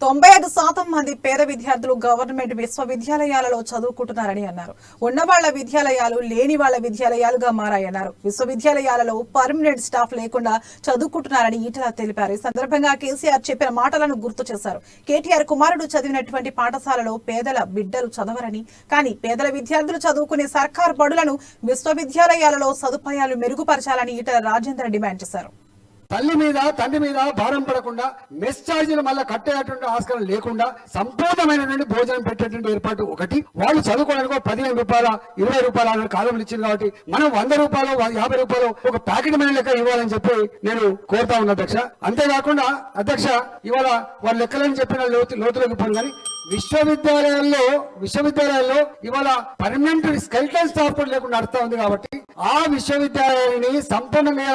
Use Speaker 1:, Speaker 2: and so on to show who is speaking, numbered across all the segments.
Speaker 1: 95% మంది పేద విద్యార్థులు గవర్నమెంట్ విశ్వవిద్యాలయాలలో చదువుకుంటున్నారని అన్నారు. ఉన్నవాళ్ల విద్యాలయాలు లేని వాళ్ల విద్యాలయాలుగా మారాయన్నారు. విశ్వవిద్యాలయాలలో పర్మనెంట్ స్టాఫ్ లేకుండా చదువుకుంటున్నారని ఈటల తెలిపారు. ఈ సందర్భంగా కేసీఆర్ చెప్పిన మాటలను గుర్తు చేశారు. కేటీఆర్ కుమారుడు చదివినటువంటి పాఠశాలలో పేదల బిడ్డలు చదవరని, కానీ పేదల విద్యార్థులు చదువుకునే సర్కారు బడులను విశ్వవిద్యాలయాలలో సదుపాయాలు మెరుగుపరచాలని ఈటల రాజేందర్ డిమాండ్ చేశారు.
Speaker 2: తల్లి మీద తండ్రి మీద భారం పడకుండా మెస్ ఛార్జీలు మళ్ళీ కట్టేటువంటి ఆస్కారం లేకుండా సంపూర్ణమైనటువంటి భోజనం పెట్టేటువంటి ఏర్పాటు ఒకటి. వాళ్ళు చదువుకోవడానికి 15 రూపాయల 20 రూపాయల అనే కాలం ఇచ్చింది కాబట్టి మనం 100 రూపాయలు 50 రూపాయలు ఒక ప్యాకెట్ మనీ లెక్క ఇవ్వాలని చెప్పి నేను కోరుతా ఉన్నా అధ్యక్ష. అంతేకాకుండా అధ్యక్ష ఇవాళ వాళ్ళ లెక్కలని చెప్పిన లోతులోకి పోను కానీ విశ్వవిద్యాలయాల్లో ఇవాళ పర్మనెంట్ స్కెల్టన్ స్టాఫ్ కూడా లేకుండా నడుస్తా ఉంది. కాబట్టి ఆ విశ్వవిద్యాలయాన్ని సంపూర్ణంగా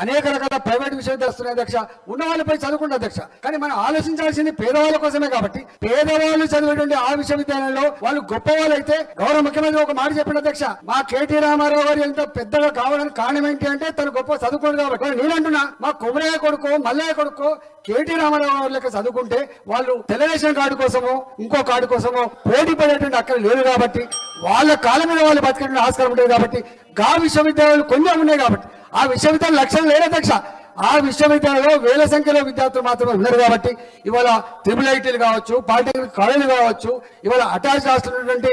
Speaker 2: అనేక రకాల ప్రైవేట్ విశ్వవిద్యాలయాలు వస్తున్నాయి అధ్యక్ష. ఉన్న వాళ్ళపై చదువుకుంటా అధ్యక్ష. కానీ మనం ఆలోచించాల్సింది పేదవాళ్ళ కోసమే. కాబట్టి పేదవాళ్ళు చదివేటువంటి ఆ విశ్వవిద్యాలయంలో వాళ్ళు గొప్ప వాళ్ళు అయితే గౌరవ ముఖ్యమంత్రి ఒక మాట చెప్పిన అధ్యక్ష, మా కేటీ రామారావు గారు ఎంత పెద్దగా కావడానికి కారణం ఏంటి అంటే తను గొప్ప చదువుకోండి కాబట్టి. నేనంటున్నా మా కొమరయ్య కొడుకో మల్లయ్య కొడుకో కేటీ రామారావు గారి లెక్క చదువుకుంటే వాళ్ళు తెలుగుదేశం కార్డు కోసమో ఇంకో కార్డు కోసమో పోటీ పడేటువంటి అక్కడ లేదు. కాబట్టి వాళ్ళ కాలం మీద వాళ్ళు బతికేటువంటి ఆస్కారం ఉంటుంది. కాబట్టి గా విశ్వవిద్యాలయాలు కొంచెం ఉన్నాయి. కాబట్టి ఆ విశ్వవిద్యాలయం లక్ష్యం లేదు అధ్యక్ష. ఆ విశ్వవిద్యాలయంలో వేల సంఖ్యలో విద్యార్థులు మాత్రమే ఉన్నారు. కాబట్టి ఇవాళ ట్రిపుల్ ఐటీలు కావచ్చు, పాలిటెక్నిక్ కాలేజీలు కావచ్చు, ఇవాళ అటాచ్ రాస్తున్నటువంటి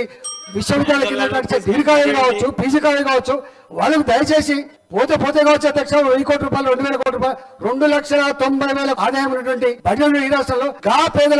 Speaker 2: విశ్వవిద్యాలయం డిగ్రీ కాలేజీలు కావచ్చు, పీజీ కాలేజీ కావచ్చు, వాళ్ళకు దయచేసి పోతే కావచ్చు అధ్యక్ష 1000 కోట్ల రూపాయలు 2000 కోట్ల రూపాయలు 2,90,000 ఆదాయం ఉన్నటువంటి బడ్జెట్ ఈ రాష్ట్రంలో గా పేదల